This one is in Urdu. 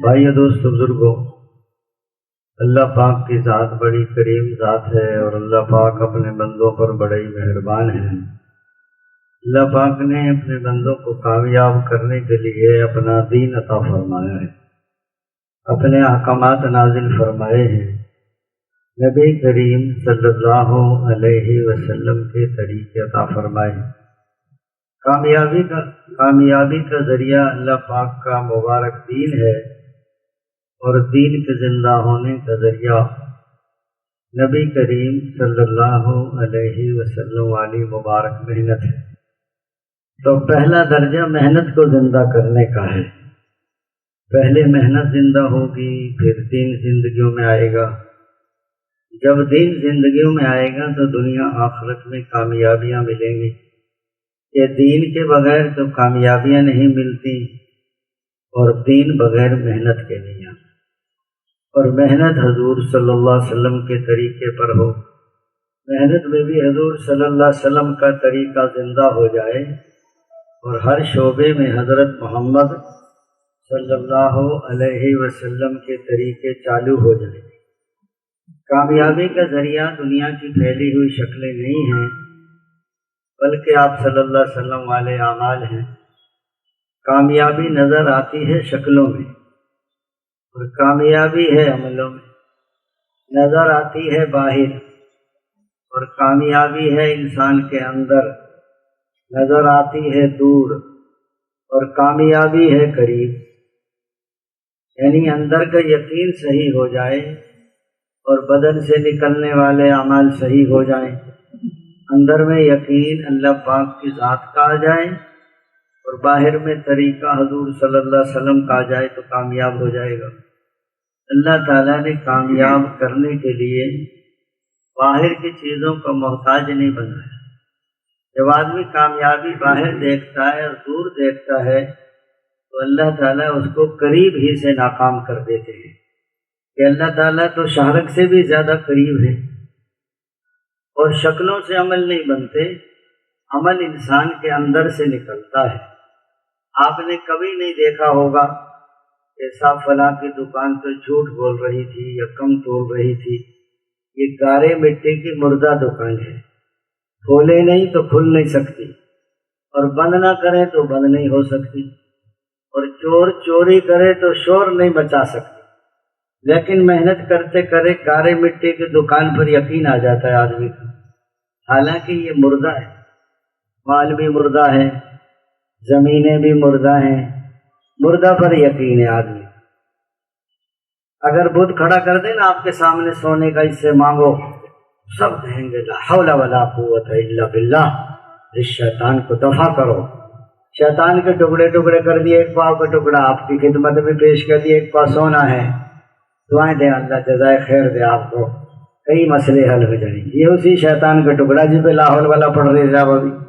بھائیو دوستو بزرگوں، اللہ پاک کی ذات بڑی کریم ذات ہے اور اللہ پاک اپنے بندوں پر بڑے مہربان ہیں۔ اللہ پاک نے اپنے بندوں کو کامیاب کرنے کے لیے اپنا دین عطا فرمایا ہے، اپنے احکامات نازل فرمائے ہیں، نبی کریم صلی اللہ علیہ وسلم کے طریقے عطا فرمائے۔ کامیابی کا ذریعہ اللہ پاک کا مبارک دین ہے اور دین کے زندہ ہونے کا ذریعہ نبی کریم صلی اللہ علیہ وسلم والی مبارک محنت ہے۔ تو پہلا درجہ محنت کو زندہ کرنے کا ہے۔ پہلے محنت زندہ ہوگی، پھر دین زندگیوں میں آئے گا۔ جب دین زندگیوں میں آئے گا تو دنیا آخرت میں کامیابیاں ملیں گی۔ کہ دین کے بغیر تو کامیابیاں نہیں ملتی اور دین بغیر محنت کے نہیں آتی۔ اور محنت حضور صلی اللہ علیہ وسلم کے طریقے پر ہو، محنت میں بھی حضور صلی اللہ علیہ وسلم کا طریقہ زندہ ہو جائے اور ہر شعبے میں حضرت محمد صلی اللہ علیہ وسلم کے طریقے چالو ہو جائیں۔ کامیابی کا ذریعہ دنیا کی پھیلی ہوئی شکلیں نہیں ہیں، بلکہ آپ صلی اللہ علیہ وسلم والے اعمال ہیں۔ کامیابی نظر آتی ہے شکلوں میں اور کامیابی ہے عملوں میں، نظر آتی ہے باہر اور کامیابی ہے انسان کے اندر، نظر آتی ہے دور اور کامیابی ہے قریب۔ یعنی اندر کا یقین صحیح ہو جائے اور بدن سے نکلنے والے اعمال صحیح ہو جائیں، اندر میں یقین اللہ پاک کی ذات کا آ جائے اور باہر میں طریقہ حضور صلی اللہ علیہ وسلم کا آ جائے تو کامیاب ہو جائے گا۔ اللہ تعالیٰ نے کامیاب کرنے کے لیے باہر کی چیزوں کا محتاج نہیں بنایا۔ جب آدمی کامیابی باہر دیکھتا ہے اور دور دیکھتا ہے تو اللہ تعالیٰ اس کو قریب ہی سے ناکام کر دیتے ہیں کہ اللہ تعالیٰ تو شہرک سے بھی زیادہ قریب ہے۔ اور شکلوں سے عمل نہیں بنتے، عمل انسان کے اندر سے نکلتا ہے۔ آپ نے کبھی نہیں دیکھا ہوگا کہ صاحب فلاں کی دکان تو جھوٹ بول رہی تھی یا کم تول رہی تھی، یہ گارے مٹی کی مردہ دکان ہے، کھولے نہیں تو کھل نہیں سکتی اور بند نہ کرے تو بند نہیں ہو سکتی، اور چور چوری کرے تو شور نہیں بچا سکتی۔ لیکن محنت کرتے کرے گارے مٹی کی دکان پر یقین آ جاتا ہے آدمی کو، حالانکہ یہ مردہ ہے، مال بھی مردہ ہے، زمینیں بھی مردہ ہیں، مردہ پر یقین ہے آدمی۔ اگر بت کھڑا کر دے نا آپ کے سامنے سونے کا، اس سے مانگو، سب کہیں گے لا حول ولا قوت الا باللہ، اس شیطان کو دفع کرو۔ شیطان کے ٹکڑے ٹکڑے کر دیے، ایک پاؤ کا ٹکڑا آپ کی خدمت میں پیش کر دیے، ایک پاؤ سونا ہے، دعائیں دیں اللہ جزائے خیر دے آپ کو، کئی مسئلے حل ہو جائیں گے۔ یہ اسی شیطان کا ٹکڑا جس پہ لا حول ولا پڑھ رہے تھے آپ ابھی۔